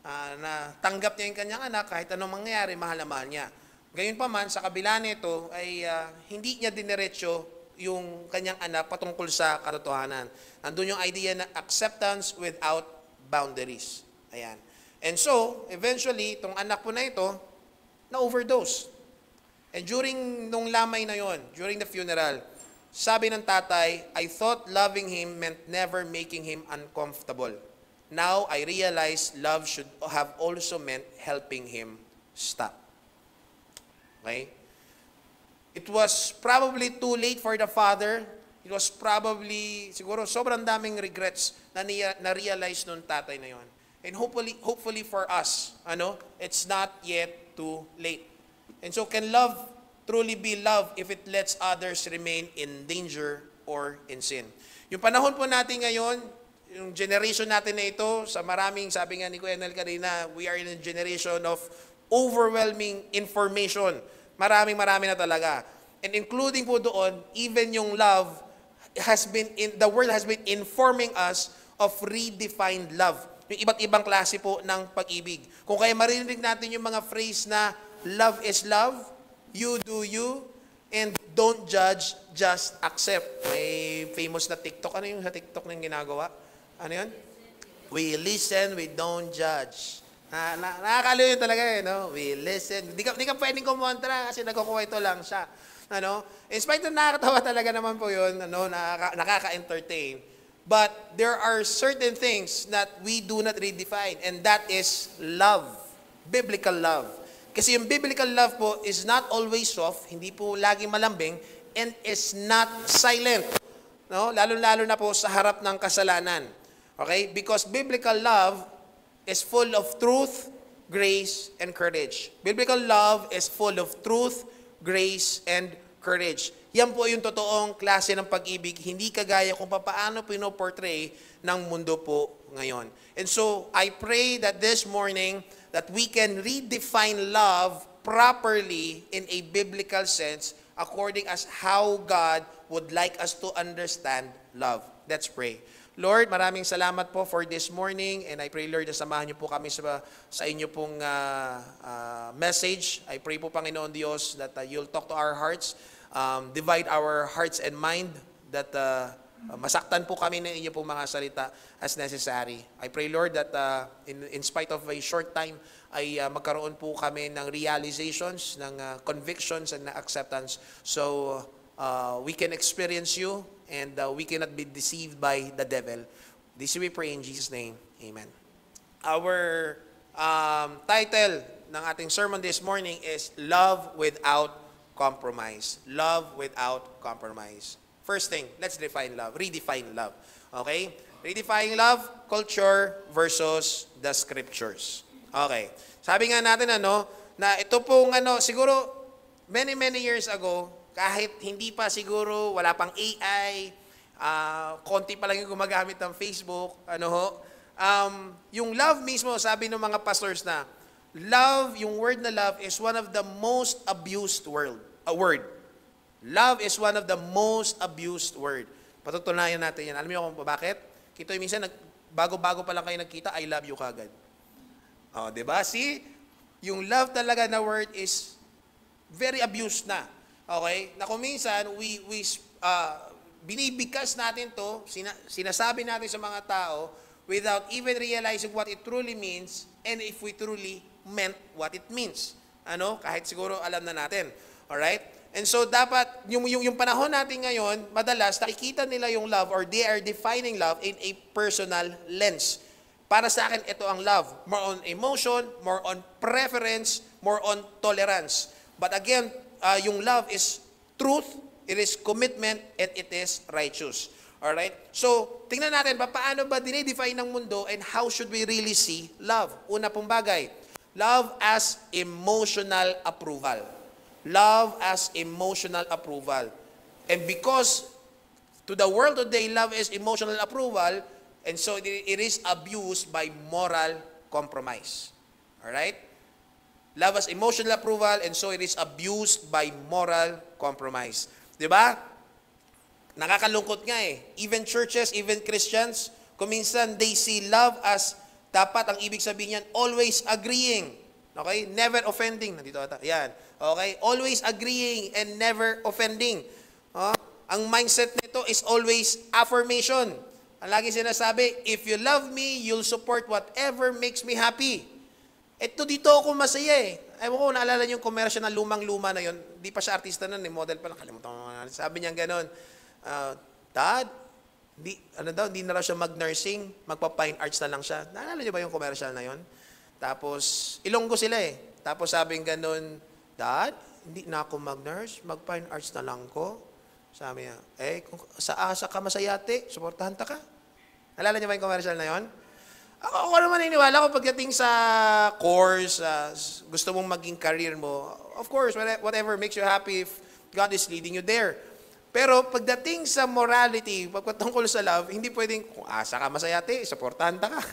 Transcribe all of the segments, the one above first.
na tanggap niya yung kanyang anak, kahit anong mangyayari, mahal na mahal niya. Gayon pa man, sa kabila nito, ay hindi niya diniretso yung kanyang anak patungkol sa katotohanan. Nandun yung idea na acceptance without boundaries. Ayan. And so, eventually, itong anak po na ito, na-overdose. And during nung lamay na yon, during the funeral, sabi ng tatay, I thought loving him meant never making him uncomfortable. Now, I realize love should have also meant helping him stop. Okay? It was probably too late for the father. It was probably, siguro, sobrang daming regrets na na-realize nung tatay na yon. And hopefully for us, it's not yet too late. And so, can love truly be love if it lets others remain in danger or in sin? Yung panahon po natin ngayon, yung generation natin na ito, sa maraming, sabi nga ni Kuya Nel kanina, we are in a generation of overwhelming information. Marami na talaga. And including po doon, even yung love the world has been informing us of redefined love. Yung iba't ibang klase po ng pag-ibig. Kung kaya marinig natin yung mga phrase na love is love, you do you, and don't judge, just accept. May famous na TikTok. Ano yung sa TikTok na ginagawa? Ano yun? We listen, we don't judge. Nakakaliw yun talaga no? We listen. Di ka pwedeng kumontra kasi nagkukwento lang siya. In spite na nakakatawa talaga naman po yun, nakaka-entertain. But there are certain things that we do not redefine, and that is love. Biblical love. Kasi yung biblical love po is not always soft, hindi po laging malambing, and is not silent. Lalo-lalo na po sa harap ng kasalanan. Okay? Because biblical love is full of truth, grace, and courage. Biblical love is full of truth, grace, and courage. Yan po yung totoong klase ng pag-ibig, hindi kagaya kung paano pinoportray ng mundo po ngayon. And so, I pray that this morning, that we can redefine love properly in a biblical sense, according as how God would like us to understand love. Let's pray. Lord, maraming salamat po for this morning, and I pray, Lord, na samahan niyo po kami sa inyo pong message. I pray po, Panginoon Diyos, that you'll talk to our hearts, divide our hearts and mind, that masaktan po kami ng inyo pong mga salita as necessary. I pray, Lord, that in spite of a short time, ay magkaroon po kami ng realizations, ng convictions, and acceptance, so we can experience you, and we cannot be deceived by the devil. This we pray in Jesus' name. Amen. Our title ng ating sermon this morning is Love Without Compromise. Love without compromise. First thing, let's redefine love. Okay? Redefining love, culture versus the scriptures. Okay. Sabi nga natin na ito pong siguro many years ago, kahit hindi pa siguro, wala pang AI, konti pa lang yung gumagamit ng Facebook, yung love mismo, sabi ng mga pastors na, love, yung word na love is one of the most abused word. Love is one of the most abused word. Patutunayan natin yan. Alam niyo kung bakit? Kito yung minsan, bago-bago pa lang kayo nagkita, I love you kagad. Diba? See? Yung love talaga na word is very abused na. Okay? Na kung minsan, binibigkas natin to, sinasabi natin sa mga tao, without even realizing what it truly means, and if we truly meant what it means. Kahit siguro alam na natin. Alright? And so, dapat, yung panahon natin ngayon, madalas, nakikita nila yung love, or they are defining love in a personal lens. Para sa akin, ito ang love. More on emotion, more on preference, more on tolerance. But again, yung love is truth, it is commitment, and it is righteous. Alright? So, tingnan natin, paano ba dinidefine ng mundo, and how should we really see love? Una pong bagay, love as emotional approval. Love as emotional approval. And because to the world today, love is emotional approval, and so it is abused by moral compromise. Alright? Love as emotional approval, and so it is abused by moral compromise. Diba? Nakakalungkot nga Even churches, even Christians, kung minsan they see love as Dapat ang ibig sabihin yan, always agreeing. Okay? Never offending. Nandito ata. Yan. Okay? Always agreeing and never offending. Ang mindset nito is always affirmation. Ang lagi sinasabi, if you love me, you'll support whatever makes me happy. Ito dito ako masaya eh. Ewan ko, naalala niyo yung commercial na lumang-luma na yun. Di pa siya artista nun, model pa lang. Kalimutan ko na. Sabi niya gano'n, Dad, hindi na raw siya mag-nursing, magpa-fine arts na lang siya. Naalala niyo ba yung commercial na yun? Tapos, Ilonggo sila eh. Tapos sabing gano'n, Dad, hindi na ako mag-nurse, mag-fine arts na lang ko. Sabi niya, kung sa asa ka masayate, suportahan ta ka. Naalala niyo ba yung commercial na yun? Ako naman naniniwala ko pagdating sa course, gusto mong maging career mo, of course, whatever makes you happy if God is leading you there. Pero pagdating sa morality, pagpatungkol sa love, hindi pwedeng, kung asa ka masayate, supportahan ta ka.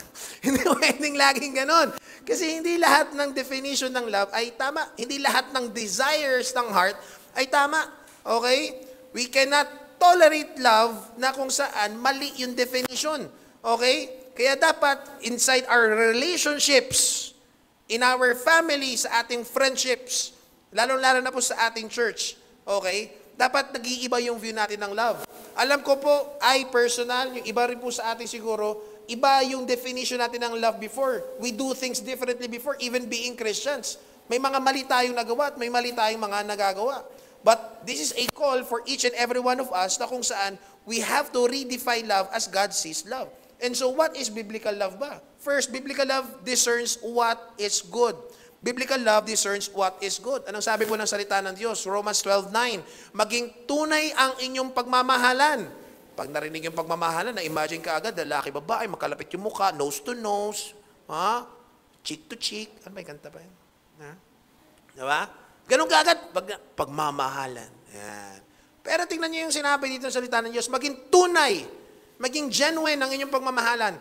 Hindi pwedeng laging ganon. Kasi hindi lahat ng definition ng love ay tama. Hindi lahat ng desires ng heart ay tama. Okay? We cannot tolerate love na kung saan mali yung definition. Okay? Kaya dapat, inside our relationships, in our family, sa ating friendships, lalo-lalo na po sa ating church, okay, dapat nag-iiba yung view natin ng love. Alam ko po, personal, yung iba rin po sa atin siguro, iba yung definition natin ng love before. We do things differently before, even being Christians. May mga mali tayong nagawa at may mali tayong mga nagagawa. But this is a call for each and every one of us na kung saan we have to redefine love as God sees love. And so what is biblical love ba? First, biblical love discerns what is good. Biblical love discerns what is good. Anong sabi po ng salita ng Diyos? Romans 12:9. Maging tunay ang inyong pagmamahalan. Pag narinig yung pagmamahalan, na-imagine ka agad, lalaki, babae, makalapit yung mukha, nose to nose, cheek to cheek. Ano ba yung kanta ba yun? Diba? Ganun ka agad, pagmamahalan. Yan. Pero tingnan niyo yung sinabi dito sa salita ng Diyos, maging tunay, maging genuine ang inyong pagmamahalan.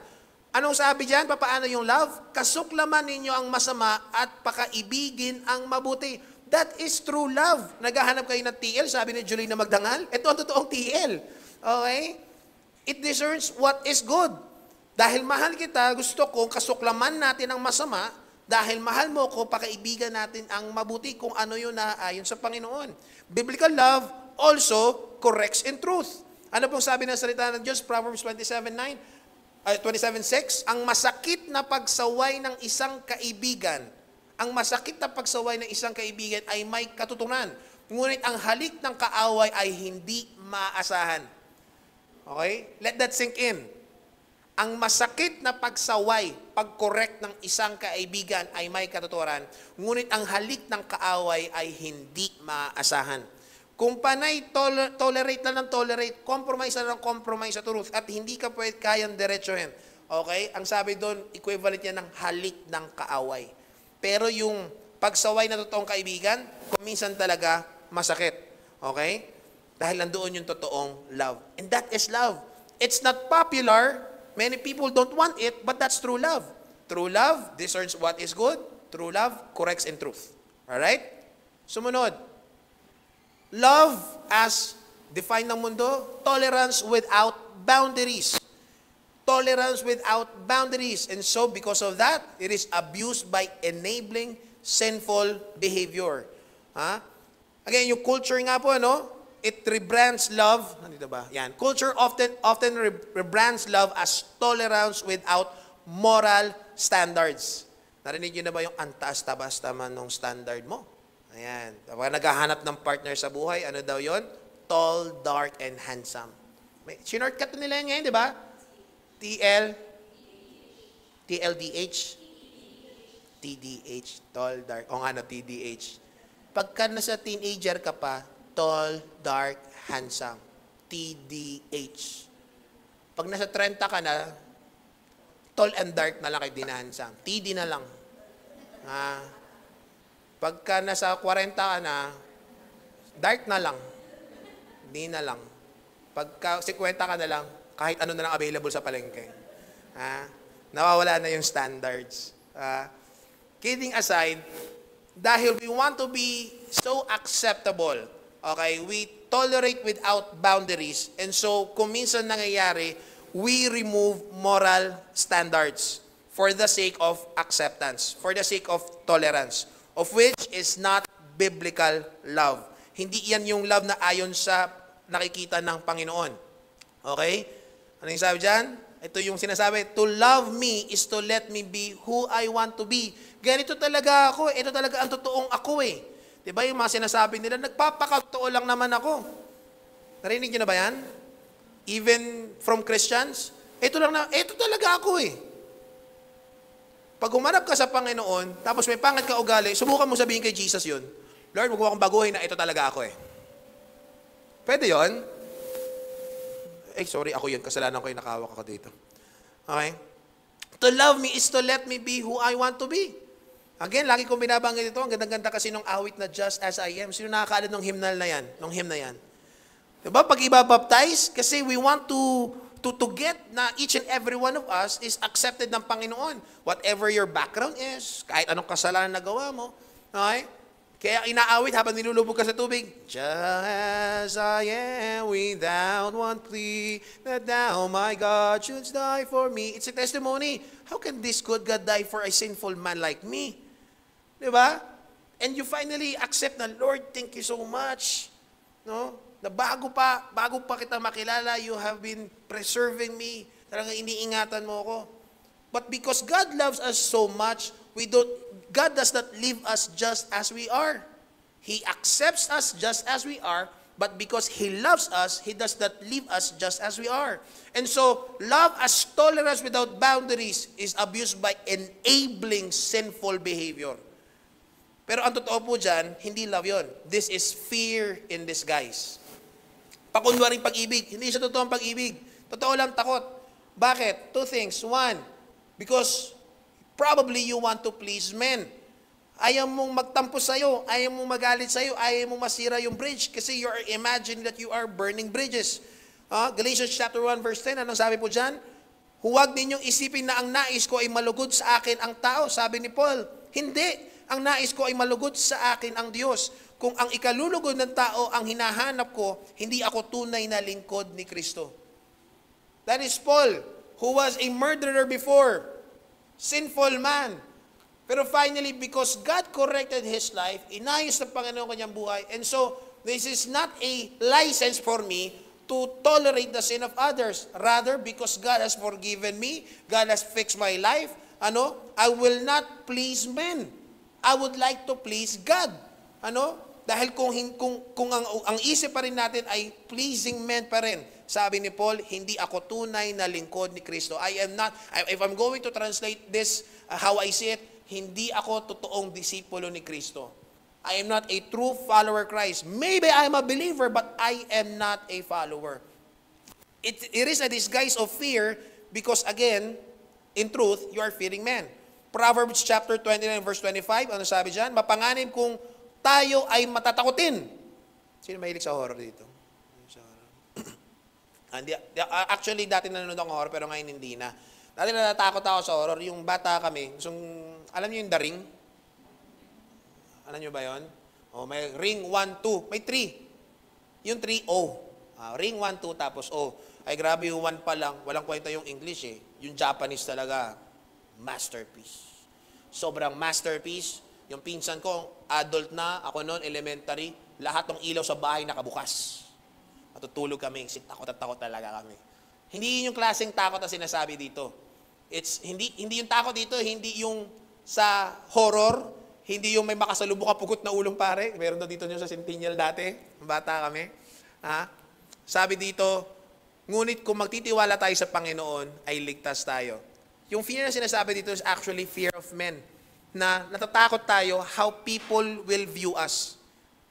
Anong sabi diyan? Papaano yung love? Kasuklaman ninyo ang masama at pakaibigin ang mabuti. That is true love. Naghahanap kayo ng TL, sabi ni Julie na Magdangal. Ito ang totoong TL. Okay? It discerns what is good. Dahil mahal kita, gusto ko kasuklaman natin ang masama. Dahil mahal mo ko, pakaibigan natin ang mabuti kung ano yun na ayon sa Panginoon. Biblical love also corrects in truth. Ano pong sabi ng salita ng Diyos? Proverbs 27:6, ang masakit na pagsaway ng isang kaibigan, ay may katutunan. Ngunit ang halik ng kaaway ay hindi maasahan. Okay? Let that sink in. Ang masakit na pagsaway, pag-correct ng isang kaibigan ay may katuturan. Ngunit ang halik ng kaaway ay hindi maasahan. Kung panay tolerate lang ng tolerate, compromise lang ng compromise sa truth, at hindi ka pwede kayang diretsohin. Okay? Ang sabi doon, equivalent niya ng halik ng kaaway. Pero yung pagsaway na totoong kaibigan, kuminsan talaga masakit. Okay? Dahil nandoon yung totoong love. And that is love. It's not popular. Many people don't want it, but that's true love. True love discerns what is good. True love corrects in truth. Alright? Sumunod. Love as defined ng mundo, tolerance without boundaries. Tolerance without boundaries. And so, because of that, it is abused by enabling sinful behavior. Again, yung culture nga po, it rebrands love. Nandito ba? Yan. Culture often rebrands love as tolerance without moral standards. Narinig nyo na ba yung antaas-tabas naman ng standard mo? Ayan. Kapag naghahanap ng partner sa buhay, ano daw yon? Tall, dark, and handsome. Sinortcut nila yan ngayon, di ba? TLDH, TDH, tall, dark. O nga na, TDH. Pagka nasa teenager ka pa, tall, dark, handsome. TDH. Pag nasa 30 ka na, tall and dark na lang kay di na handsome. TD na lang. Pagka nasa 40 ka na, dark na lang. Di na lang. Pagka 50 ka na lang, kahit ano na lang available sa palengke. Nawawala na yung standards. Kidding aside, dahil we want to be so acceptable, okay, we tolerate without boundaries, and so kung minsan nangyayari, we remove moral standards. for the sake of acceptance, for the sake of tolerance, of which is not biblical love. Hindi yan yung love na ayon sa nakikita ng Panginoon. Okay? Ano yung sabi dyan? Ito yung sinasabi, to love me is to let me be who I want to be. Ganito talaga ako. Ito talaga ang totoong ako eh. Diba yung mga sinasabi nila, nagpapakatotoo lang naman ako. Narinig nyo na ba yan? Even from Christians? Ito talaga ako eh. Pag humarap ka sa Panginoon, tapos may pangit ka ugali, subukan mo sabihin kay Jesus yun, Lord, huwag mo akong baguhin na ito talaga ako eh. Pwede yun? Sorry, ako yun. Kasalanan ko yung nakawak ako dito. Okay? To love me is to let me be who I want to be. Again, lagi kong binabanggit ito. Ang ganda-ganda kasi nung awit na just as I am. Sino nakakaalala nung hymnal na yan? Nung hymn na yan? Diba? Pag ibabaptize, kasi we want to get na each and every one of us is accepted ng Panginoon. Whatever your background is, kahit anong kasalanan na gawa mo. Okay? Kaya inaawit habang nilulubog ka sa tubig, just as I am without one plea, that thou, my God, shouldst die for me. It's a testimony. How can this good God die for a sinful man like me? Diba? And you finally accept na, Lord, thank you so much. No? Na bago pa kita makilala, you have been preserving me. Talagang iniingatan mo ako. But because God loves us so much, God does not leave us just as we are. He accepts us just as we are, but because He loves us, He does not leave us just as we are. And so, love as tolerance without boundaries is abused by enabling sinful behavior. Pero ang totoo po dyan, hindi love yon. This is fear in disguise. Pakunwaring pag-ibig. Hindi siya totoong pag-ibig. Totoo lang takot. Bakit? Two things. One, because probably you want to please men. Ayaw mong magtampo sa'yo, ayaw mong magalit sa'yo, ayaw mong masira yung bridge kasi you are imagining that you are burning bridges. Galatians chapter 1 verse 10, anong sabi po dyan? Huwag ninyong isipin na ang nais ko ay malugod sa akin ang tao, sabi ni Paul. Hindi, ang nais ko ay malugod sa akin ang Diyos. Kung ang ikalulugod ng tao ang hinahanap ko, hindi ako tunay na lingkod ni Kristo. That is Paul, who was a murderer before. Sinful man. Pero finally, because God corrected his life, inayos ng Panginoon kanyang buhay, and so, this is not a license for me to tolerate the sin of others. Rather, because God has forgiven me, God has fixed my life, I will not please men. I would like to please God. Dahil kung ang isip pa rin natin ay pleasing men pa rin, sabi ni Paul, hindi ako tunay na lingkod ni Kristo. If I'm going to translate this how I see it, hindi ako totoong disipulo ni Kristo. I am not a true follower of Christ. Maybe I'm a believer, but I am not a follower. It is a disguise of fear because again, in truth, you are fearing men. Proverbs chapter 29 verse 25, ano sabi dyan? Mapanganib kung tayo ay matatakotin. Sino mahilig sa horror dito? Actually, dati nanonood ako horror, pero ngayon hindi na. Dati natatakot ako sa horror. Yung bata kami, alam niyo yung The Ring? Alam niyo ba yun? May Ring 1, 2. May 3. Yung 3, O. Ring 1, 2, tapos O. Ay, grabe yung 1 pa lang. Walang kwenta yung English eh. Yung Japanese talaga, masterpiece. Sobrang masterpiece. Yung pinsan ko, adult na, ako noon, elementary, lahat ng ilaw sa bahay nakabukas. Matutulog kami, takot at takot talaga kami. Hindi yun yung klaseng takot na sinasabi dito. Hindi yung takot dito, hindi yung sa horror, hindi yung may makasalubong ka pugot na ulong pare. Meron na dito nyo sa Centennial dati, bata kami. Sabi dito, ngunit kung magtitiwala tayo sa Panginoon, ay ligtas tayo. Yung fear na sinasabi dito is actually fear of men. Na natatakot tayo how people will view us.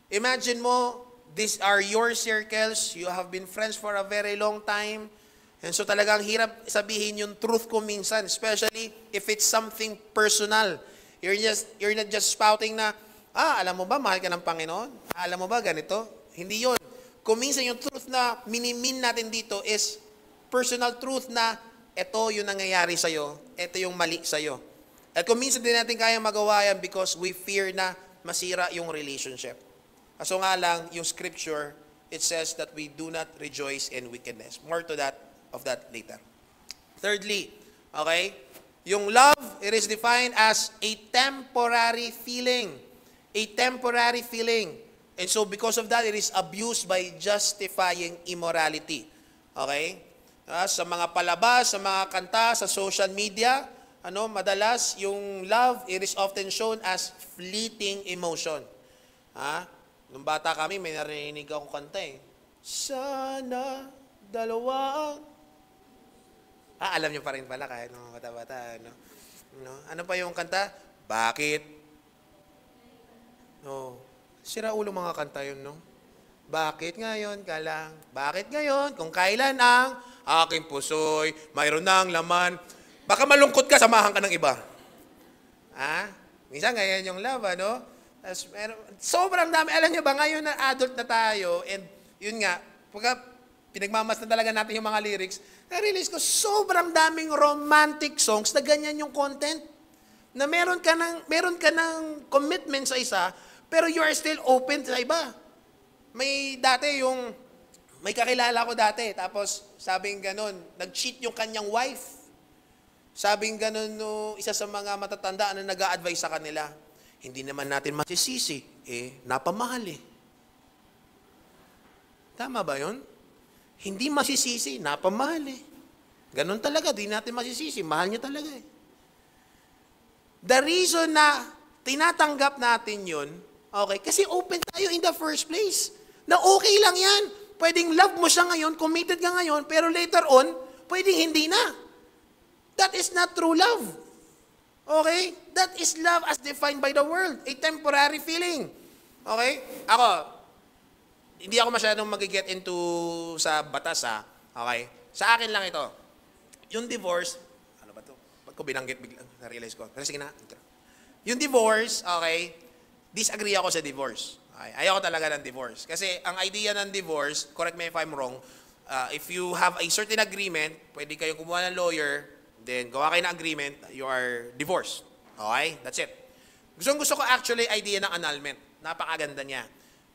Imagine mo, these are your circles, you have been friends for a very long time, and so talagang hirap sabihin yung truth ko minsan, especially if it's something personal. You're not just spouting na, alam mo ba, mahal ka ng Panginoon? Alam mo ba, ganito? Hindi yon. Kung minsan yung truth na minimin natin dito is personal truth na ito yung nangyayari sa'yo, ito yung mali sa'yo. At kung minsan din natin kaya magawa yan because we fear na masira yung relationship. Kaso nga lang, yung scripture, it says that we do not rejoice in wickedness. More to that, of that later. Thirdly, okay, Yung love, it is defined as a temporary feeling. A temporary feeling. And so because of that, it is abused by justifying immorality. Okay? Sa mga palabas, sa mga kanta, sa social media, madalas yung love, it is often shown as fleeting emotion. Nung bata kami, may narinig akong kanta eh. Sana dalawa ang... alam nyo pa rin pala kahit nung bata-bata. Ano pa yung kanta? Bakit? Sira ulo mga kanta yun, no? Bakit ngayon ka lang? Bakit ngayon? Kung kailan ang aking puso'y mayroon ng laman. Baka malungkot ka, samahan ka ng iba. Minsan ngayon yung love, sobrang dami. Alam nyo ba, ngayon na adult na tayo, and yun nga, pagka pinagmamasdan talaga natin yung mga lyrics, na-realize ko, sobrang daming romantic songs na ganyan yung content. Na meron ka ng commitment sa isa, pero you are still open sa iba. May kakilala ko dati, tapos sabing ganun, nag-cheat yung kanyang wife. Sabing ganun, isa sa mga matatanda na nag-a-advise sa kanila, hindi naman natin masisisi, napamahal eh. Tama ba yun? Hindi masisisi, napamahal eh. Ganun talaga, di natin masisisi, mahal niya talaga eh. The reason na tinatanggap natin yun, okay, kasi open tayo in the first place. Na okay lang yan. Pwedeng love mo siya ngayon, committed ka ngayon, pero later on, pwedeng hindi na. That is not true love. Okay? That is love as defined by the world. A temporary feeling. Okay? Hindi ako masyadong mag-get into sa batas Okay? Sa akin lang ito. Yung divorce, ano ba to? Ba't ko binanggit biglang? Na-realize ko. Pero sige na. Yung divorce, okay, disagree ako sa divorce. Okay? Ayoko talaga ng divorce. Kasi ang idea ng divorce, correct me if I'm wrong, if you have a certain agreement, pwede kayong kumuha ng lawyer, then gawa kayo ng agreement, you are divorced. Okay? That's it. Gusto ko actually idea ng annulment. Napakaganda niya.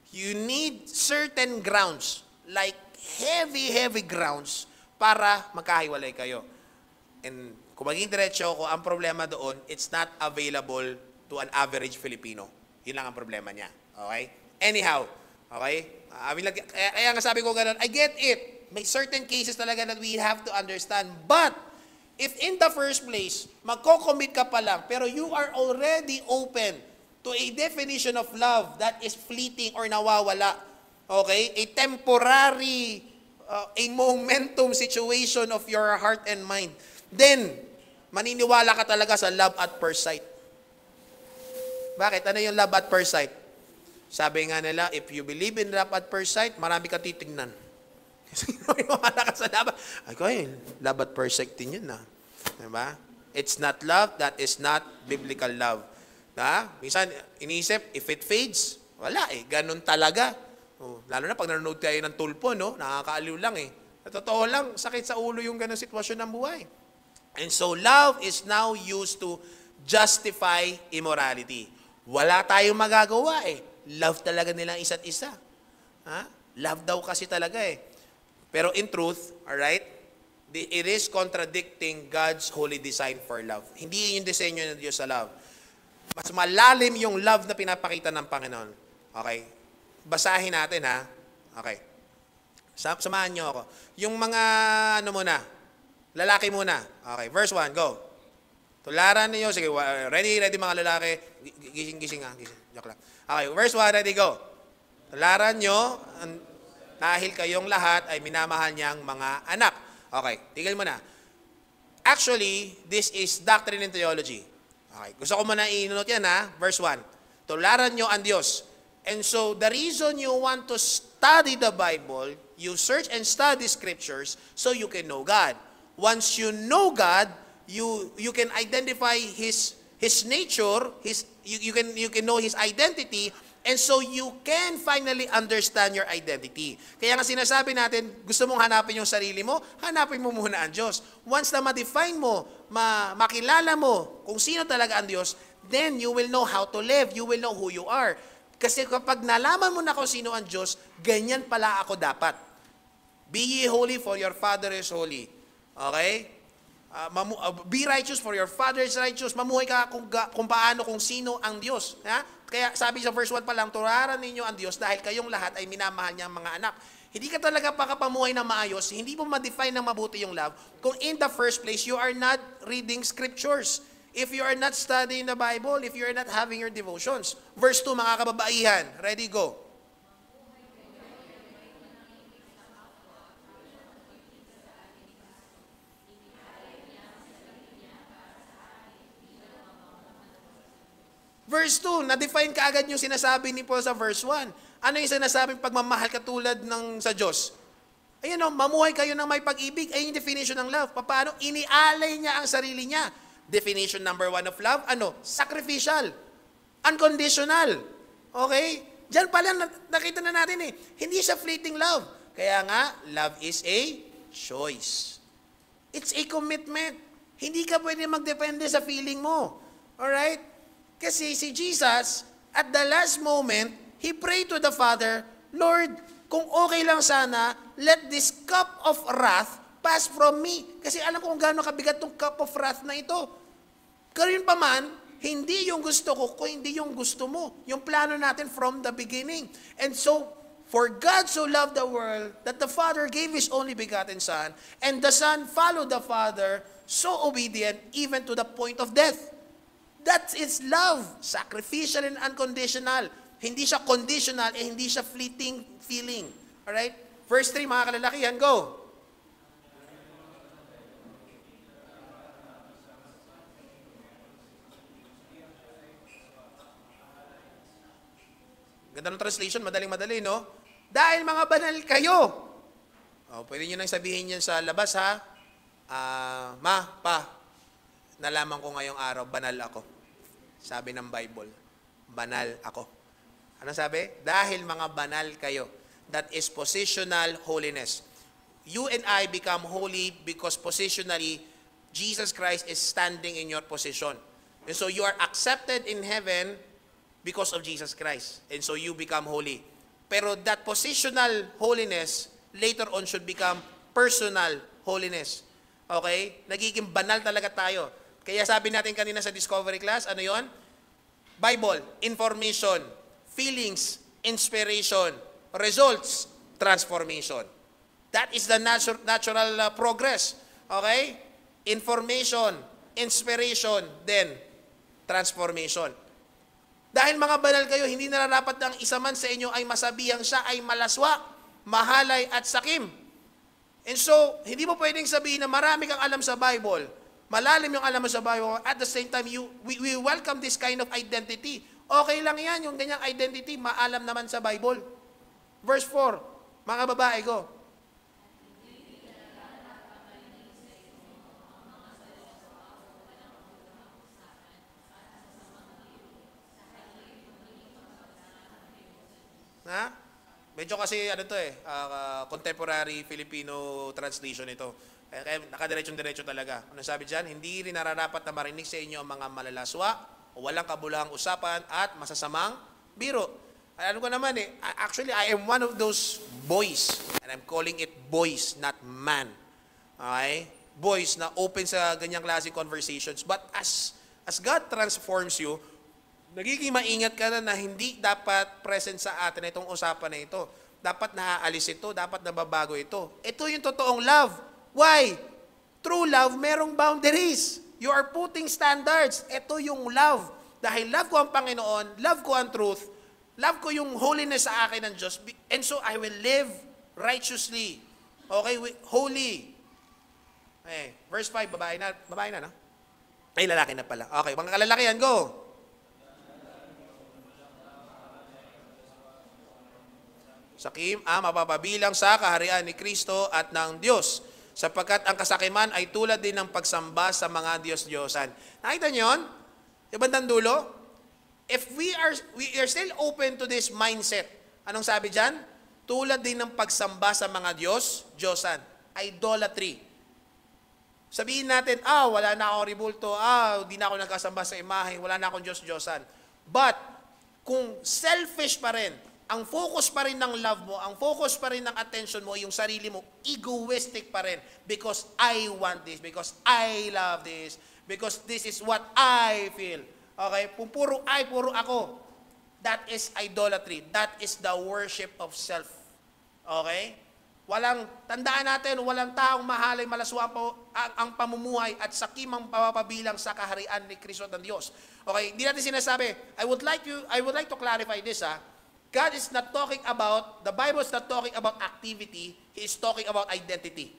You need certain grounds, like heavy grounds, para magkahiwalay kayo. And kung maging diretso ko, ang problema doon, it's not available to an average Filipino. Yun lang ang problema niya. Okay? Anyhow, okay? Kaya nga sabi ko ganun, I get it. May certain cases talaga that we have to understand. But, if in the first place, magko-commit ka pa lang, pero you are already open to a definition of love that is fleeting or nawawala. Okay? A temporary, a momentum situation of your heart and mind. Then, maniniwala ka talaga sa love at first sight. Bakit? Ano yung love at first sight? Sabi nga nila, if you believe in love at first sight, marami ka titignan. Kasi maniniwala ka sa love. Love at first sight din yun Diba? It's not love, that is not biblical love. Minsan, iniisip, if it fades, wala ganun talaga. Lalo na pag nanonood tayo ng tulpo, nakakaaliw lang Totoo lang, sakit sa ulo yung ganun sitwasyon ng buhay. And so, love is now used to justify immorality. Wala tayong magagawa Love talaga nilang isa't isa. Love daw kasi talaga Pero in truth, alright, it is contradicting God's holy design for love. Hindi yung disenyo ng Diyos sa love. Mas malalim yung love na pinapakita ng Panginoon. Okay? Basahin natin Okay. Samahan niyo ako. Yung mga, lalaki muna. Okay, verse 1, go. Tularan niyo. Sige, ready mga lalaki. Gising. Gising. Joke lang. Okay, verse 1, ready, go. Tularan niyo, dahil kayong lahat ay minamahal niyang mga anak. Okay, tigil mo na. Actually, this is doctrine and theology. Okay, gusto ko muna i-note yan verse 1. Tularan nyo ang Diyos. And so, the reason you want to study the Bible, you search and study scriptures so you can know God. Once you know God, you can identify His nature, you can know His identity, and so you can finally understand your identity. Kaya nga sinasabi natin, gusto mong hanapin yung sarili mo, hanapin mo muna ang Diyos. Once na ma-define mo, makilala mo kung sino talaga ang Diyos, then you will know how to live, you will know who you are. Kasi kapag nalaman mo na kung sino ang Diyos, ganyan pala ako dapat. Be ye holy for your Father is holy. Okay? Be righteous for your Father is righteous. Mamuhay ka kung paano, kung sino ang Diyos. Ha? Kaya sabi sa verse 1 pa lang, turaran ninyo ang Diyos dahil kayong lahat ay minamahal niyang mga anak. Hindi ka talaga pakapamuhay ng maayos, hindi mo ma-define ng mabuti yung love kung in the first place you are not reading scriptures. If you are not studying the Bible, if you are not having your devotions. Verse 2, mga kababaihan. Ready, go. Verse 2, na-define ka agad yung sinasabi ni Paul sa verse 1. Ano yung sinasabing pagmamahal katulad ng sa Diyos? Ayun o, mamuhay kayo ng may pag-ibig. Ayun yung definition ng love. Paano? Inialay niya ang sarili niya. Definition number 1 of love, ano? Sacrificial. Unconditional. Okay? Diyan pa lang nakita na natin eh. Hindi siya fleeting love. Kaya nga, love is a choice. It's a commitment. Hindi ka pwede magdepende sa feeling mo. Alright? Kasi si Jesus, at the last moment, He prayed to the Father, Lord, kung okay lang sana, let this cup of wrath pass from me. Kasi alam ko kung gaano kabigat tong cup of wrath na ito. Karoon pa man, hindi yung gusto ko, kung hindi yung gusto mo. Yung plano natin from the beginning. And so, for God so loved the world that the Father gave His only begotten Son, and the Son followed the Father, so obedient even to the point of death. That is love, sacrificial and unconditional. Hindi siya conditional, hindi siya fleeting feeling. Alright? Verse 3, mga kalalakihan, go. Ganda ng translation, madaling-madali, no? Dahil mga banal kayo. Pwede nyo nang sabihin yan sa labas, ha? Nalaman ko ngayong araw, banal ako. Sabi ng Bible, banal ako. Ano sabi? Dahil mga banal kayo. That is positional holiness. You and I become holy because positionally, Jesus Christ is standing in your position. And so you are accepted in heaven because of Jesus Christ. And so you become holy. Pero that positional holiness, later on should become personal holiness. Okay? Nagiging banal talaga tayo. Kaya sabi natin kanina sa discovery class, ano yon? Bible, information, feelings, inspiration, results, transformation. That is the natural progress. Okay? Information, inspiration, then transformation. Dahil mga banal kayo, hindi nararapat na ang isa man sa inyo ay masabihang siya ay malaswa, mahalay at sakim. And so, hindi mo pwedeng sabihin na marami kang alam sa Bible. Malalim yung alam mo sa Bible. At the same time, we welcome this kind of identity. Okay lang yan, yung ganyang identity, maalam naman sa Bible. Verse 4, mga babae, go. Ha? Medyo kasi, contemporary Filipino translation ito. Kaya nakadiretsyong-diretso talaga. Ano sabi dyan? Hindi rin nararapat na marinig sa inyo ang mga malalaswa, o walang kabulahang usapan, at masasamang biro. Alam ko naman actually, I am one of those boys. And I'm calling it boys, not man. Okay? Boys na open sa ganyang klase conversations. But as God transforms you, nagiging maingat ka na hindi dapat present sa atin itong usapan na ito. Dapat naaalis ito, dapat nababago ito. Ito yung totoong love. Why? True love, merong boundaries. You are putting standards. Ito yung love. Dahil love ko ang Panginoon, love ko ang truth, love ko yung holiness sa akin ng Diyos, and so I will live righteously. Okay? Holy. Okay. Verse 5, babae na, no? Ay, lalaki na pala. Okay, mga kalalakihan, go. Sakim, mapapabilang sa kaharian ni Kristo at ng Diyos, sapagkat ang kasakiman ay tulad din ng pagsamba sa mga Diyos-Diyosan. Nakita niyo yun? Yung bandang dulo? If we are still open to this mindset, anong sabi dyan? Tulad din ng pagsamba sa mga Diyos-Diyosan. Idolatry. Sabihin natin, wala na akong ribulto, di na ako nagkasamba sa imahe, wala na akong Diyos-Diyosan. But, kung selfish pa rin, ang focus pa rin ng love mo, ang focus pa rin ng attention mo, yung sarili mo, egoistic pa rin. Because I want this, because I love this, because this is what I feel. Okay? Kung puro I, puro ako, that is idolatry. That is the worship of self. Okay? Tandaan natin, walang taong mahalay malaswa ang pamumuhay at sakimang papabilang sa kaharian ni Kristo ng Diyos. Okay, hindi natin sinasabi, I would like to clarify this, God is not talking about, the Bible is not talking about activity, He is talking about identity.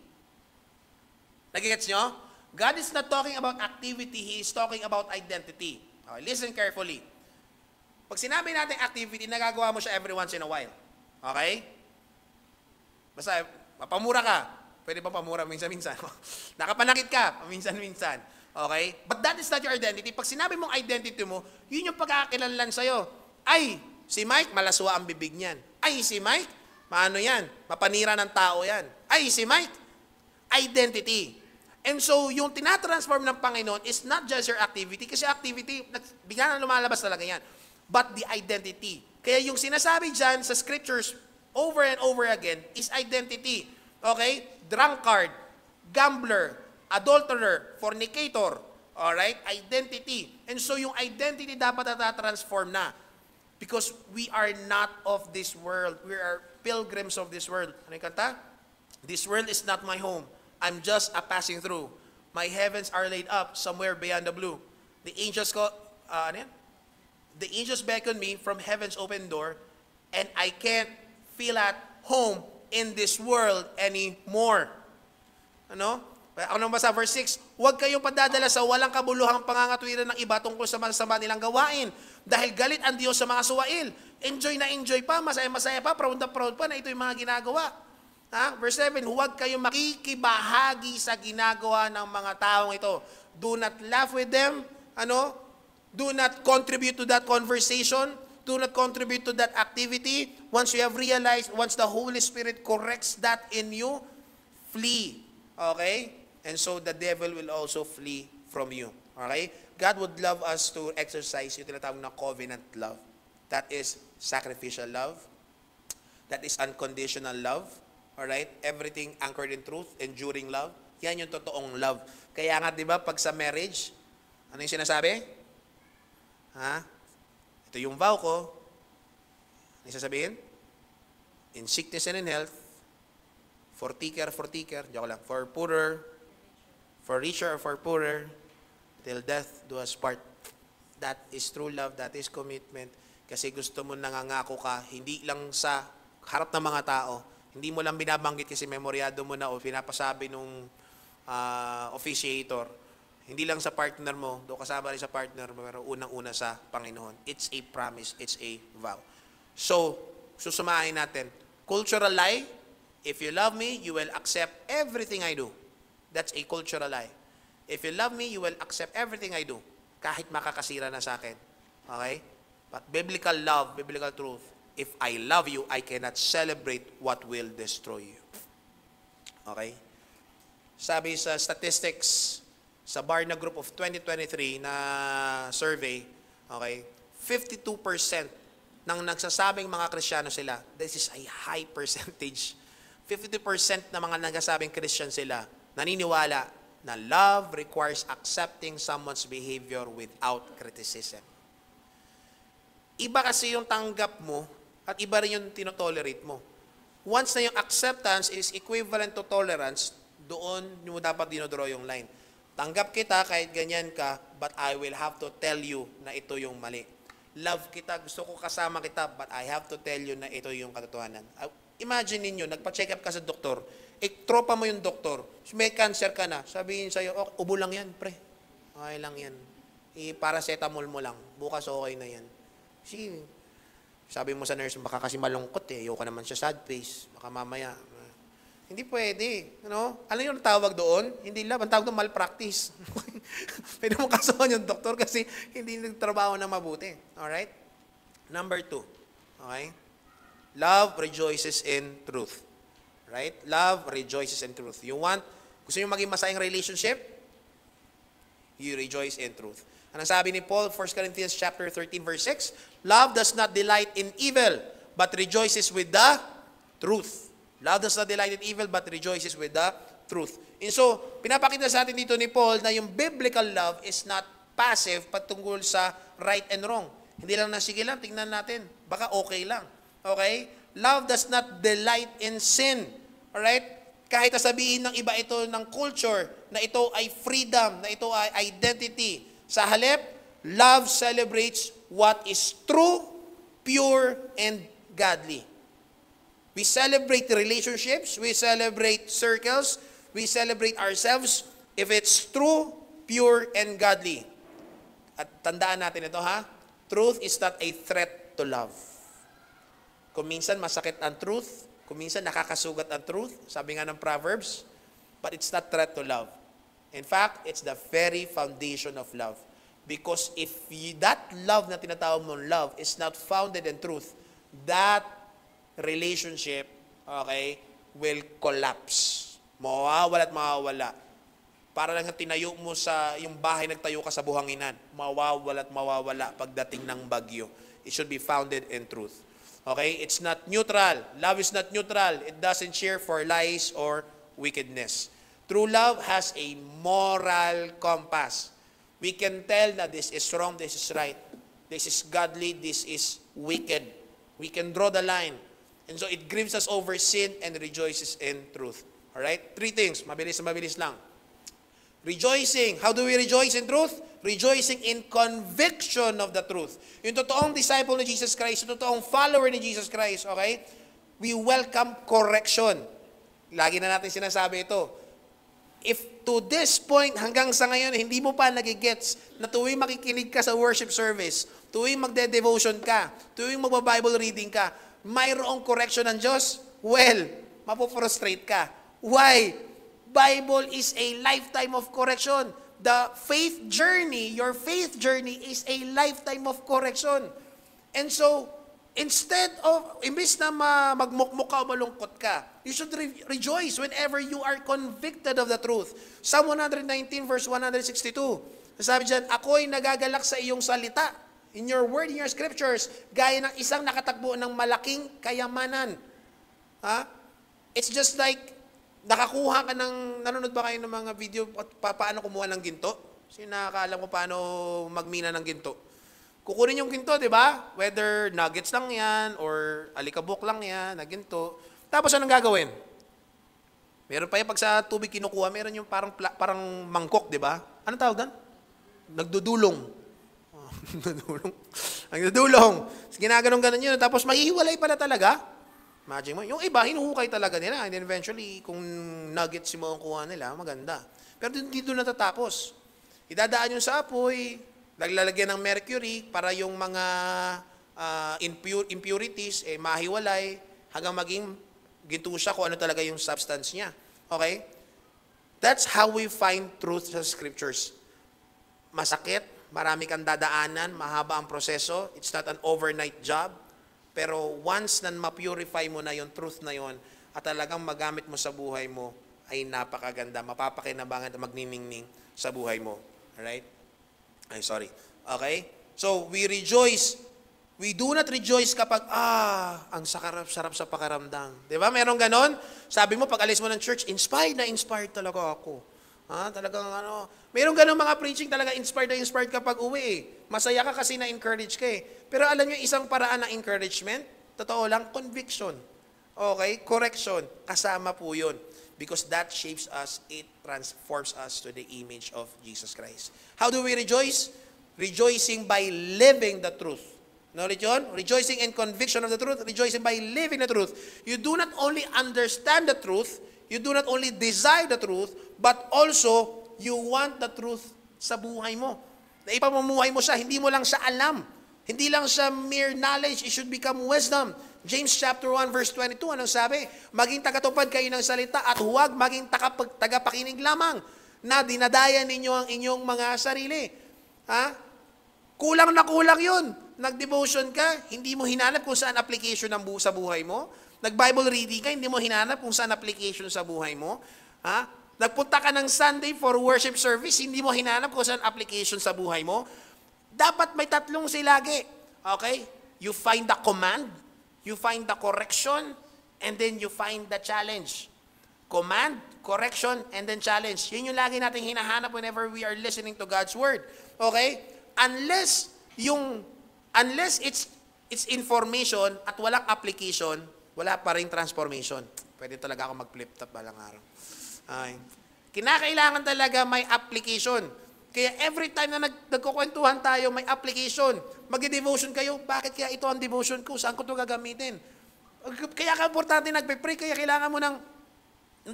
Nagigets nyo? God is not talking about activity, He is talking about identity. Okay, listen carefully. Pag sinabi natin activity, nagagawa mo siya every once in a while. Okay? Basta, mapamura ka. Pwede pa pamura minsan-minsan. Nakapanakit ka, minsan-minsan. Okay? But that is not your identity. Pag sinabi mong identity mo, yun yung pagkakakilanlan sa'yo. Ay, si Mike, malaswa ang bibig niyan. Ay, si Mike, maano yan? Mapanira ng tao yan. Ay, si Mike, identity. And so, yung tinatransform ng Panginoon is not just your activity, kasi activity, bigla na lumalabas talaga yan. But the identity. Kaya yung sinasabi dyan sa scriptures, over and over again, is identity. Okay? Drunkard, gambler, adulterer, fornicator. Alright? Identity. And so yung identity dapat na-transform na. Because we are not of this world. We are pilgrims of this world. Ano yung kanta? This world is not my home. I'm just a passing through. My heavens are laid up somewhere beyond the blue. The angels ano yan? The angels beckon me from heaven's open door, and I can't feel at home in this world anymore. Ano? Ako naman sa verse 6, huwag kayong padadala sa walang kabuluhang pangangatwiran ng iba tungkol sa masama nilang gawain. Dahil galit ang Diyos sa mga suwail. Enjoy na enjoy pa, masaya-masaya pa, proud na proud pa na ito yung mga ginagawa. Verse 7, huwag kayong makikibahagi sa ginagawa ng mga taong ito. Do not laugh with them. Ano? Do not contribute to that conversation. Do not contribute to that activity. Once you have realized, once the Holy Spirit corrects that in you, flee. Okay? And so the devil will also flee from you. Okay? God would love us to exercise yung tinatawag na covenant love. That is sacrificial love. That is unconditional love. Alright? Everything anchored in truth, enduring love. Yan yung totoong love. Kaya nga, di ba, pag sa marriage, ano yung sinasabi? Ito yung vow ko. Ano sasabihin? In sickness and in health, for thicker, joke lang, for poorer, for richer or for poorer, till death do us part. That is true love, that is commitment. Kasi gusto mo nangangako ka, hindi lang sa harap ng mga tao, hindi mo lang binabanggit kasi memoryado mo na o pinapasabi nung officiator. Hindi lang sa partner mo, do kasama rin sa partner mo, pero unang-una sa Panginoon. It's a promise, it's a vow. So, susumahin natin. Cultural lie, if you love me, you will accept everything I do. That's a cultural lie. If you love me, you will accept everything I do. Kahit makakasira na sa akin. Okay? But biblical love, biblical truth, if I love you, I cannot celebrate what will destroy you. Okay? Sabi sa statistics, sa Barna Group of 2023 na survey, okay, 52% ng nagsasabing mga Kristiyano sila, this is a high percentage, 52% na mga nagsasabing Christian sila, naniniwala na love requires accepting someone's behavior without criticism. Iba kasi yung tanggap mo at iba rin yung tinotolerate mo. Once na yung acceptance is equivalent to tolerance, doon mo dapat dinodraw yung line. Tanggap kita kahit ganyan ka, but I will have to tell you na ito yung mali. Love kita, gusto ko kasama kita, but I have to tell you na ito yung katotohanan. Imagine ninyo, nagpa-check up ka sa doktor, tropa mo yung doktor, may cancer ka na, sabihin sa'yo, okay, ubo lang yan, pre. Okay lang yan. I-paracetamol mo lang, bukas okay na yan. Sabi mo sa nurse, baka kasi malungkot ayoko naman siya sad face, baka mamaya. Hindi pwede. Ano? Alam niyo ang tawag doon? Hindi love. Ang tawag doon, malpractice. Pwede mo kasuhan yung doktor kasi hindi nagtrabaho na mabuti. Alright? Number 2. Okay? Love rejoices in truth. Right? Love rejoices in truth. Gusto niyo maging masayang relationship? You rejoice in truth. Anong sabi ni Paul, 1 Corinthians chapter 13, verse 6? Love does not delight in evil, but rejoices with the truth. Love does not delight in evil, but rejoices with the truth. And so, pinapakita sa atin dito ni Paul na yung biblical love is not passive patungkol sa right and wrong. Hindi lang na, sige lang, tingnan natin. Baka okay lang. Okay? Love does not delight in sin. Alright? Kahit sabihin ng iba ito ng culture, na ito ay freedom, na ito ay identity. Sa halip, love celebrates what is true, pure, and godly. We celebrate relationships, we celebrate circles, we celebrate ourselves if it's true, pure, and godly. At tandaan natin ito ha, truth is not a threat to love. Kung minsan masakit ang truth, kung minsan nakakasugat ang truth, sabi nga ng Proverbs, but it's not threat to love. In fact, it's the very foundation of love. Because if that love na tinatawag mong love is not founded in truth, that relationship, okay, will collapse. Mawawala at mawawala. Para lang tinayo mo sa yung bahay, nagtayo ka sa buhanginan. Mawawala at mawawala pagdating ng bagyo. It should be founded in truth. Okay? It's not neutral. Love is not neutral. It doesn't share for lies or wickedness. True love has a moral compass. We can tell that this is wrong, this is right. This is godly, this is wicked. We can draw the line. And so it grieves us over sin and rejoices in truth. Alright? 3 things. Mabilis lang. Rejoicing. How do we rejoice in truth? Rejoicing in conviction of the truth. Yung totoong disciple ni Jesus Christ, yung totoong follower ni Jesus Christ, okay? We welcome correction. Lagi na natin sinasabi ito. If to this point, hanggang sa ngayon, hindi mo pa nagigets na tuwing makikinig ka sa worship service, tuwing magde-devotion ka, tuwing magba-Bible reading ka, mayroong correction ng Diyos, well, mapofrustrate ka. Why? Bible is a lifetime of correction. The faith journey, your faith journey is a lifetime of correction. And so, imbis na magmukmuk ka o malungkot ka, you should rejoice whenever you are convicted of the truth. Psalm 119 verse 162. Sabi dyan, ako'y nagagalak sa iyong salita, in your word, in your scriptures, gaya ng isang nakatakbo ng malaking kayamanan. Ha? It's just like, nakakuha ka ng, nanonood ba kayo ng mga video paano kumuha ng ginto? Kasi nakakaalam ko paano magmina ng ginto. Kukunin yung ginto, di ba? Whether nuggets lang yan or alikabok lang yan na ginto. Tapos anong gagawin? Meron pa yung pag sa tubig kinukuha, meron yung parang mangkok, di ba? Anong tawag doon? Nagdudulong. Nagdudulong. Ginaganon-ganon yun. Tapos mahihiwalay pala talaga. Imagine mo, yung iba, hinuhukay talaga nila. And then eventually, kung nuggets yung mga kuha nila, maganda. Pero dito natatapos. Idadaan yung sa apoy, naglalagyan ng mercury para yung mga impurities, mahiwalay, hanggang maging ginto siya kung ano talaga yung substance niya. Okay? That's how we find truth sa scriptures. Masakit, marami kang dadaanan, mahaba ang proseso, it's not an overnight job. Pero once na ma-purify mo na yung truth na yon at talagang magamit mo sa buhay mo, ay napakaganda. Mapapakinabangan at magniningning sa buhay mo. Alright? Ay, sorry. Okay? So, we rejoice. We do not rejoice kapag, ang sarap sa pakaramdam. Di ba? Merong ganon? Sabi mo, pag alis mo ng church, inspired talaga ako. Talagang mayroong ganong mga preaching talaga inspired kapag uwi eh. Masaya ka kasi na-encourage ka eh. Pero alam nyo, isang paraan ng encouragement, totoo lang, conviction. Okay? Correction. Kasama po yun. Because that shapes us, it transforms us to the image of Jesus Christ. How do we rejoice? Rejoicing by living the truth. Knowledge yun? Rejoicing in conviction of the truth, rejoicing by living the truth. You do not only understand the truth, you do not only desire the truth, but also, you want the truth sa buhay mo. Na ipamumuhay mo siya, hindi mo lang siya alam. Hindi lang siya mere knowledge, it should become wisdom. James chapter 1 verse 22, anong sabi? Maging tagatupad kayo ng salita at huwag maging tagapakinig lamang na dinadaya ninyo ang inyong mga sarili. Kulang na kulang yun. Nag-devotion ka, hindi mo hinanap kung saan application sa buhay mo. Nag-Bible reading ka, hindi mo hinanap kung saan application sa buhay mo. Nagpunta ka ng Sunday for worship service, hindi mo hinanap kung saan application sa buhay mo. Dapat may tatlong silagi. Okay? You find the command, you find the correction, and then you find the challenge. Command, correction, and then challenge. Yun yung lagi nating hinahanap whenever we are listening to God's Word. Okay? Unless it's information at walang application, wala pa rin transformation. Pwede talaga ako mag-flip top balang araw. Okay. Kinakailangan talaga may application. Kaya every time na nagkukwentuhan tayo, may application. Mag-devotion kayo, bakit kaya ito ang devotion ko? Saan ko ito gagamitin? Kaya ka-importante nagpe-pray, kaya kailangan mo ng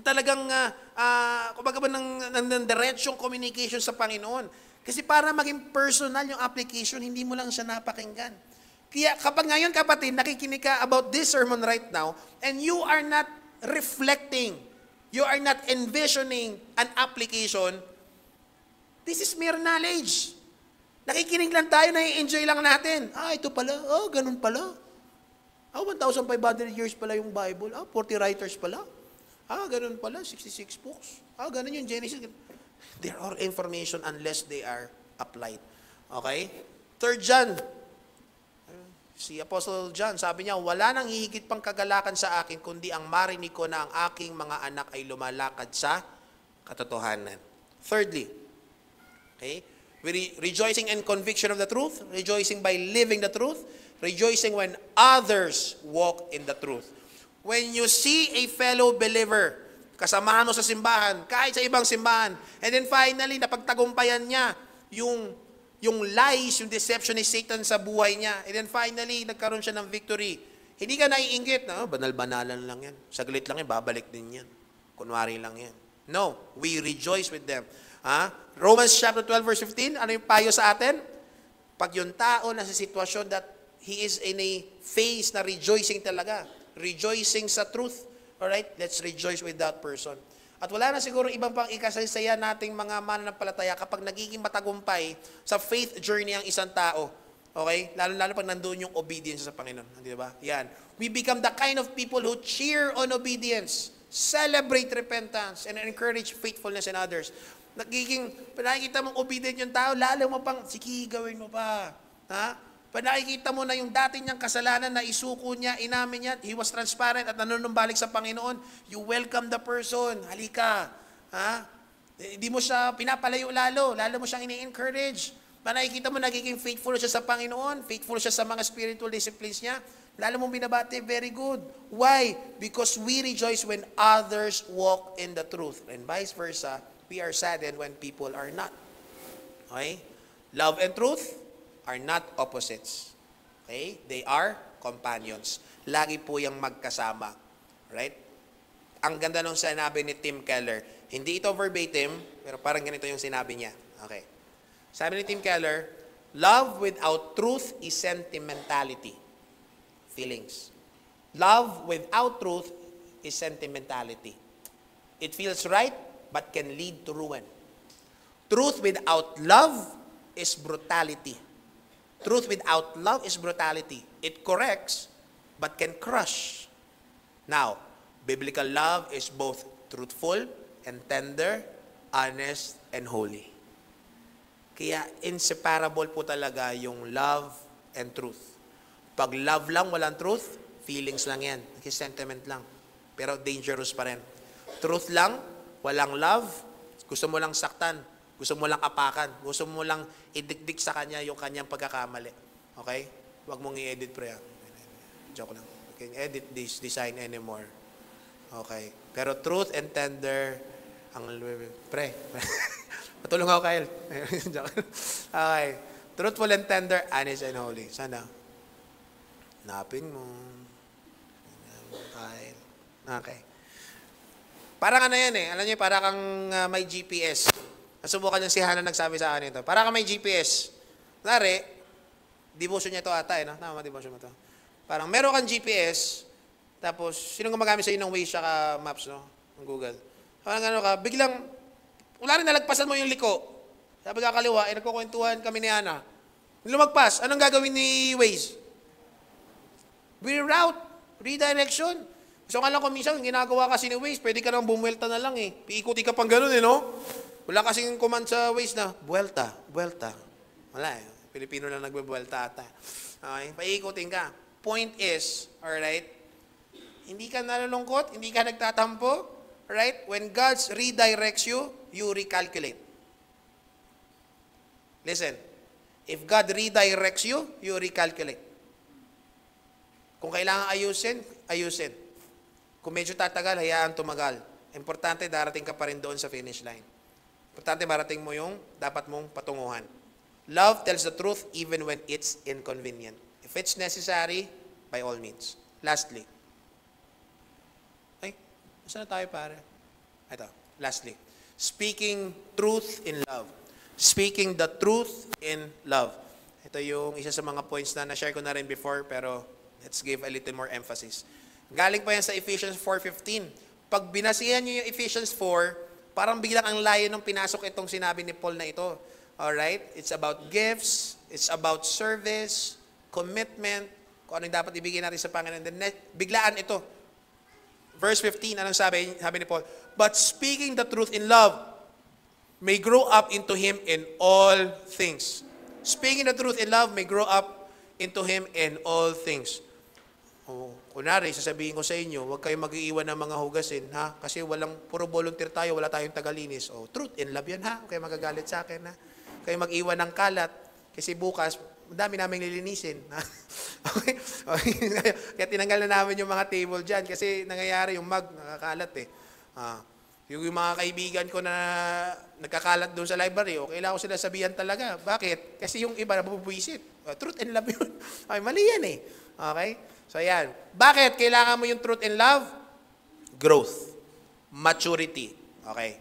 talagang, kumbaga ba ng diretsyong communication sa Panginoon. Kasi para maging personal yung application, hindi mo lang siya napakinggan. Kaya kapag ngayon kapatid, nakikinig ka about this sermon right now, and you are not reflecting, you are not envisioning an application, this is mere knowledge. Nakikinig lang tayo, nai-enjoy lang natin. Ito pala, ganun pala. 1,500 years pala yung Bible. 40 writers pala. Ganun pala, 66 books. Ganun yung Genesis. They're all information unless they are applied. Okay? 3 John. Si Apostle John, sabi niya, wala nang hihigit pang kagalakan sa akin, kundi ang marinig ko na ang aking mga anak ay lumalakad sa katotohanan. Thirdly, okay? Rejoicing in conviction of the truth, rejoicing by living the truth, rejoicing when others walk in the truth. When you see a fellow believer, kasamahan mo sa simbahan, kahit sa ibang simbahan, and then finally, napagtagumpayan niya yung lies, yung deception ni Satan sa buhay niya, and then finally, nagkaroon siya ng victory. Hindi ka naiinggit na, banal-banalan lang yan. Saglit lang yan, babalik din yan. Kunwari lang yan. No, we rejoice with them. Romans chapter 12 verse 15, ano yung payo sa atin? Pag yung tao na sa sitwasyon that he is in a phase na rejoicing talaga, rejoicing sa truth, alright, let's rejoice with that person. At wala na siguro ibang pang ikasasaya nating mga mananampalataya kapag nagiging matagumpay sa faith journey ang isang tao. Okay? Lalo-lalo pag nandoon yung obedience sa Panginoon. Di ba? Yan. We become the kind of people who cheer on obedience, celebrate repentance, and encourage faithfulness in others. Nakikita mong obedient yung tao, lalo mo pang, sige, gawin mo pa. Pag nakikita mo na yung dati niyang kasalanan na isuko niya, inamin niya, he was transparent at nanunumbalik sa Panginoon, you welcome the person, halika. Hindi mo siya pinapalayo lalo mo siyang ini-encourage. Pag nakikita mo nagiging faithful siya sa Panginoon, faithful siya sa mga spiritual disciplines niya, lalo mong binabati, very good. Why? Because we rejoice when others walk in the truth. And vice versa, we are saddened when people are not. Okay? Love and truth are not opposites. Okay? They are companions. Lagi po yung magkasama. Right? Ang ganda nung sinabi ni Tim Keller. Hindi ito verbatim, pero parang ganito yung sinabi niya. Okay. Sabi ni Tim Keller, love without truth is sentimentality. Feelings. Love without truth is sentimentality. It feels right, but can lead to ruin. Truth without love is brutality. Truth without love is brutality. It corrects, but can crush. Now, biblical love is both truthful and tender, honest, and holy. Kaya inseparable po talaga yung love and truth. Pag love lang, walang truth, feelings lang yan. Sentiment lang. Pero dangerous pa rin. Truth lang, walang love, gusto mo lang saktan. Gusto mo lang apakan. Gusto mo lang idikdik sa kanya yung kanyang pagkakamali. Okay? Huwag mong i-edit, pre. Joke lang. You can edit this design anymore. Okay. Pero truth and tender, pre. Matulong ako, Kyle. Okay. Truthful and tender, honest and holy. Sana. Napin mo. Kyle. Okay. Parang ano yan eh. Alam niyo, parang kang may GPS. Nasubukan yung si Hannah nagsabi sa akin ito. Para ka may GPS. Nari, devotion niya ito ata eh. No? Tama, devotion mo ito. Parang meron kang GPS, tapos sino gumagamit sa iyo ng Waze saka Maps, no? Ng Google. Parang ano ka, biglang, wala rin nalagpasan mo yung liko. Sabi ka kaliwa, nagkukwentuhan kami ni Hannah. Lumagpas, anong gagawin ni Waze? Reroute, redirection. So ka lang kung minsan, ginagawa kasi ni Waze, pwede ka nang bumuelta na lang eh. Piikuti ka pang ganun eh, no? Wala kasing command sa Waze na, buelta. Wala eh. Pilipino lang nagbubuelta ata. Okay? Paikutin ka. point is, alright, hindi ka nalulungkot, hindi ka nagtatampo, right? When God redirects you, you recalculate. Listen, if God redirects you, you recalculate. Kung kailangan ayusin, ayusin. Kung medyo tatagal, hayaan tumagal. Importante, darating ka pa rin doon sa finish line. Importante, marating mo yung dapat mong patunguhan. Love tells the truth even when it's inconvenient. If it's necessary, by all means. Lastly. Ay, saan na tayo pare? Ito, lastly. Speaking truth in love. Speaking the truth in love. Ito yung isa sa mga points na na-share ko na rin before, pero let's give a little more emphasis. Galing pa yan sa Ephesians 4:15. Pag binasihan nyo yung Ephesians 4, parang biglang ang layo nung pinasok itong sinabi ni Paul na ito. Alright? It's about gifts, it's about service, commitment, kung ano yung dapat ibigay natin sa Panginoon. Then, biglaan ito. Verse 15, anong sabi ni Paul? But speaking the truth in love may grow up into Him in all things. Speaking the truth in love may grow up into Him in all things. Kunwari, sasabihin ko sa inyo, huwag kayong mag-iiwan ng mga hugasin, ha? Kasi puro volunteer tayo, wala tayong tagalinis. Truth in love yan, ha? Huwag kayong magagalit sa akin, ha? Kayo mag-iwan ng kalat, kasi bukas, dami namin lilinisin. Okay? Kaya tinanggal na namin yung mga table dyan, kasi nangyayari yung mug, nakakalat eh. Yung mga kaibigan ko na nagkakalat doon sa library, kailangan ko sila sabihan talaga. Bakit? Kasi yung iba nabubuisit. Truth and love yun. Ay, mali yan eh. Okay? So yan. Bakit kailangan mo yung truth and love? Growth. Maturity. Okay.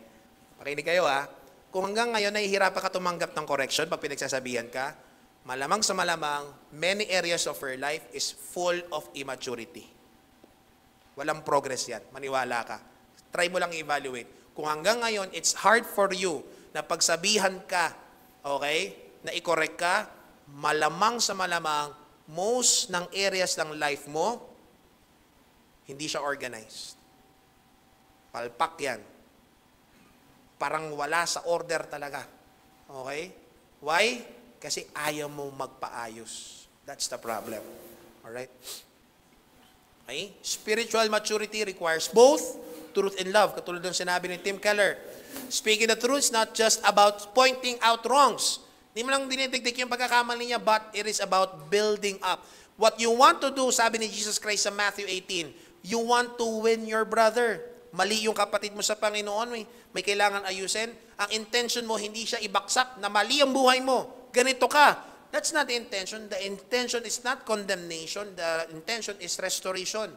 Pakinig kayo ha. Kung hanggang ngayon nahihirapan ka tumanggap ng correction pag pinagsasabihan ka, malamang sa malamang, many areas of your life is full of immaturity. Walang progress yan. Maniwala ka. Try mo lang i-evaluate. Kung hanggang ngayon, it's hard for you na pagsabihan ka, okay, na i-correct ka, malamang sa malamang, most ng areas ng life mo, hindi siya organized. Palpak yan. Parang wala sa order talaga. Okay? Why? Kasi ayaw mo magpaayos. That's the problem. Alright? Okay? Spiritual maturity requires both truth and love. Katulad ng sinabi ni Tim Keller. Speaking the truth is not just about pointing out wrongs. Hindi mo lang dinidigdig yung pagkakamali niya, but it is about building up. What you want to do, sabi ni Jesus Christ sa Matthew 18, you want to win your brother. Mali yung kapatid mo sa Panginoon, may kailangan ayusin. Ang intention mo, hindi siya ibaksak na mali ang buhay mo. Ganito ka. That's not the intention. The intention is not condemnation. The intention is restoration.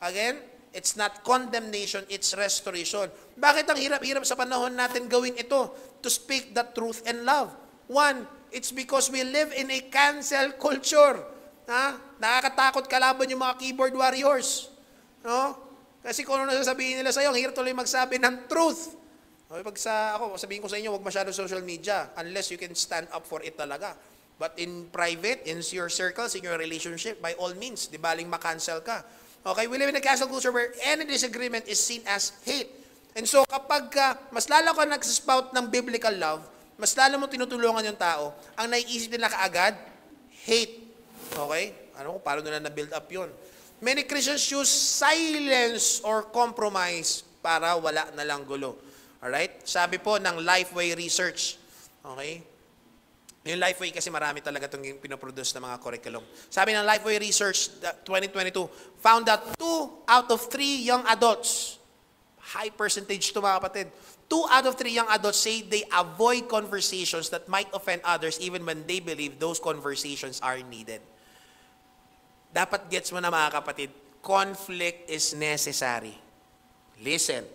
Again, it's not condemnation, it's restoration. Bakit ang hirap-hirap sa panahon natin gawin ito? To speak the truth and love. One, it's because we live in a cancel culture. Nakakatakot kalaban yung mga keyboard warriors. No? Kasi kung ano nasasabihin nila sa'yo, ang hirap tuloy magsabi ng truth. Okay, ako, sabihin ko sa inyo, huwag masyado social media unless you can stand up for it talaga. But in private, in your circles, in your relationship, by all means, di baling makancel ka. Okay, we live in a cancel culture where any disagreement is seen as hate. And so kapag mas lalo ka nagsispout ng biblical love, mas lalo mo tinutulungan yung tao, ang naiisip nila kaagad, hate. Okay? Paano nila na-build up yun? Many Christians choose silence or compromise para wala na lang gulo. Alright? Sabi po ng Lifeway Research. Okay? Yung Lifeway kasi marami talaga itong pinoproduce na mga curriculum. Sabi ng Lifeway Research 2022, found that 2 out of 3 young adults, high percentage to mga kapatid, 2 out of 3 young adults say they avoid conversations that might offend others even when they believe those conversations are needed. Dapat gets mo na mga kapatid, conflict is necessary. Listen,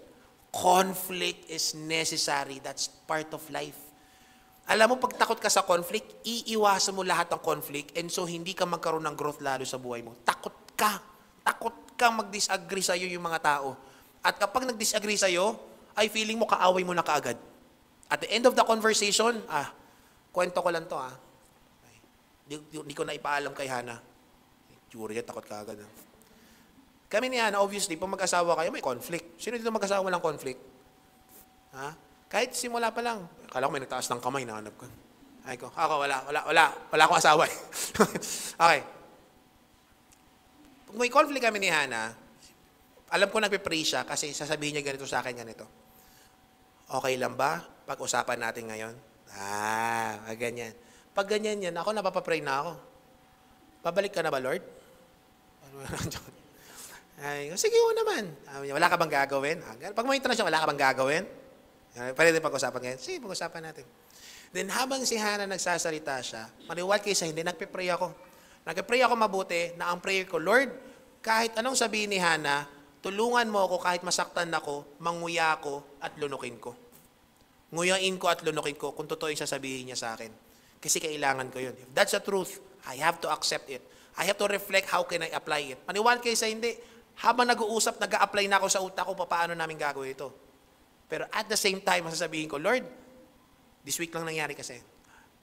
conflict is necessary. That's part of life. Alam mo, pag takot ka sa conflict, iiwasan mo lahat ng conflict and so hindi ka magkaroon ng growth lalo sa buhay mo. Takot ka. Takot ka mag-disagree sa'yo yung mga tao. At kapag nag-disagree sa'yo, ay feeling mo kaaway mo na kaagad. At the end of the conversation, kwento ko lang to Hindi ko na ipaalam kay Hana. Yuri, takot ka agad. Kami ni Hana, obviously, pag mag-asawa kayo, may conflict. Sino dito mag-asawa walang conflict? Kahit simula pa lang. Akala ko may nagtaas ng kamay, nahanap ko. Ay ko, ako, wala akong asawa. Okay. Kung may conflict kami ni Hannah, alam ko nagpe-pray siya kasi sasabihin niya ganito sa akin, ganito. Okay lang ba? Pag-usapan natin ngayon. Ganyan. Pag ganyan yan, ako napapapray na ako. Babalik ka na ba, Lord? Ay, sige mo naman. Wala ka bang gagawin? Pag may tanong siya, wala ka bang gagawin? Pwede pag-usapan ngayon. Sige, pag-usapan natin. Then habang si Hannah nagsasalita siya, maniwala kayo sa hindi, nagpe-pray ako. Nagpe-pray ako mabuti na ang prayer ko, Lord, kahit anong sabihin ni Hannah, tulungan mo ako kahit masaktan ako, manguya ako at lunukin ko. Nguyain ko at lunukin ko kung totoo yung sasabihin niya sa akin. Kasi kailangan ko yun. If that's the truth, I have to accept it. I have to reflect how can I apply it. Maniwala kayo sa hindi. Habang nag-uusap, nag-a-apply na ako sa utak ko, paano namin gagawin ito. Pero at the same time, masasabihin ko, Lord, this week lang nangyari kasi.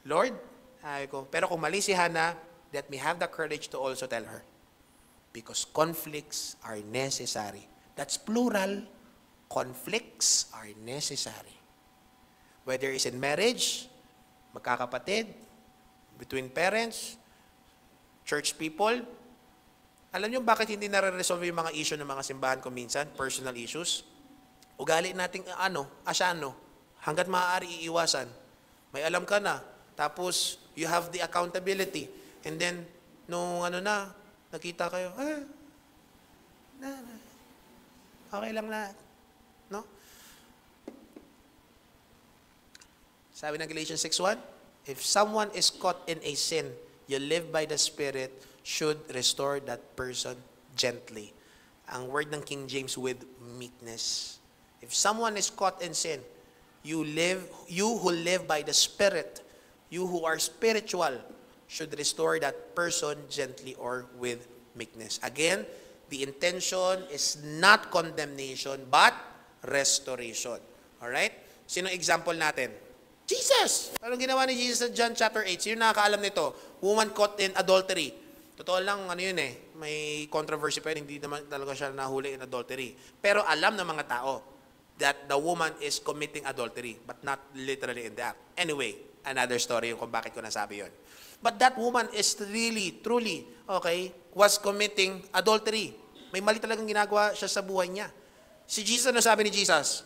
Lord, pero kung mali si Hannah, let me have the courage to also tell her. Because conflicts are necessary. That's plural. Conflicts are necessary. Whether it's in marriage, magkakapatid, between parents, church people. Alam niyo bakit hindi nare-resolve yung mga issue ng mga simbahan ko minsan, personal issues? Ugali nating asyano, hanggat maaari iiwasan. May alam ka na, tapos you have the accountability. And then, nung nakita kayo, okay lang na. No? Sabi ng Galatians 6:1, if someone is caught in a sin, you live by the Spirit, should restore that person gently. Ang word ng King James, with meekness. If someone is caught in sin, you who live by the Spirit, you who are spiritual, should restore that person gently or with meekness. Again, the intention is not condemnation, but restoration. Alright? Sino example natin? Jesus! Anong ginawa ni Jesus sa John chapter 8? Sino nakakaalam nito? Woman caught in adultery. Totoo lang, may controversy pa yun, hindi naman talaga siya nahuli in adultery. Pero alam ng mga tao that the woman is committing adultery, but not literally in the act. Anyway, another story yung kung bakit ko nasabi yun. But that woman is really, truly, was committing adultery. May mali talagang ginagawa siya sa buhay niya. Si Jesus, ano sabi ni Jesus?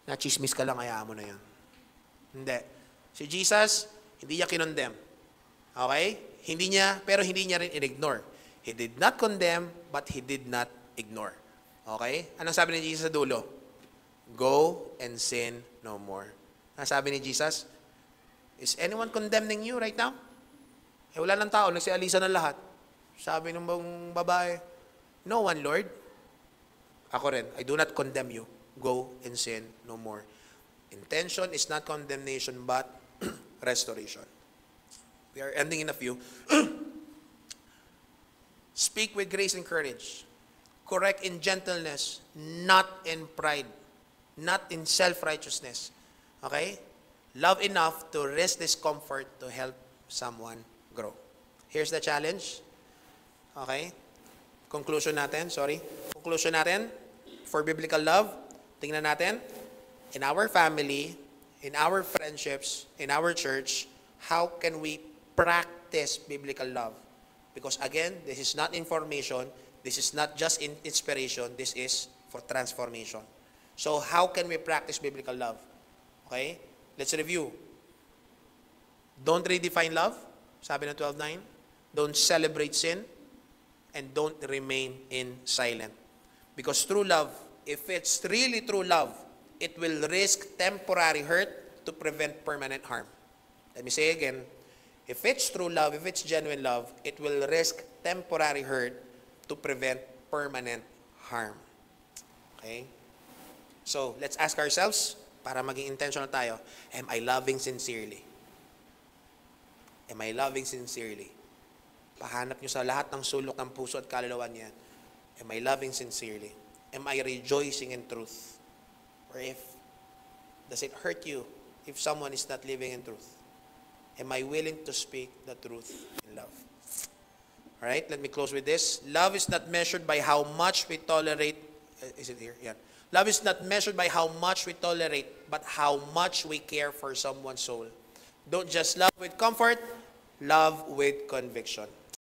Na-chismis ka lang, hayaan mo na yan. Hindi. Si Jesus, hindi niya kinondemn. Okay? Pero hindi niya rin in-ignore. He did not condemn, but he did not ignore. Okay? Anong sabi ni Jesus sa dulo? Go and sin no more. Anong sabi ni Jesus? Is anyone condemning you right now? Wala ng tao, nagsialisa ng lahat. Sabi ng babae, no one, Lord. Ako rin, I do not condemn you. Go and sin no more. Intention is not condemnation, but restoration. We are ending in a few. Speak with grace and courage. Correct in gentleness, not in pride, not in self-righteousness. Okay? Love enough to risk discomfort to help someone grow. Here's the challenge. Okay? Conclusion natin for biblical love. Tingnan natin. In our family, in our friendships, in our church, how can we practice biblical love? Because again, this is not information, this is not just inspiration, this is for transformation. So how can we practice biblical love? Okay? Let's review. Don't redefine love, sabi ng 12:9. Don't celebrate sin, and don't remain in silent. Because true love, if it's really true love, it will risk temporary hurt to prevent permanent harm. Let me say again, if it's true love, if it's genuine love, it will risk temporary hurt to prevent permanent harm. Okay? So, let's ask ourselves, para maging intentional tayo, am I loving sincerely? Am I loving sincerely? Pahanap nyo sa lahat ng sulok ng puso at kaluluwa niya. Am I loving sincerely? Am I rejoicing in truth? Or does it hurt you if someone is not living in truth? Am I willing to speak the truth in love? All right, let me close with this. Love is not measured by how much we tolerate. Is it here? Yeah. Love is not measured by how much we tolerate, but how much we care for someone's soul. Don't just love with comfort, love with conviction.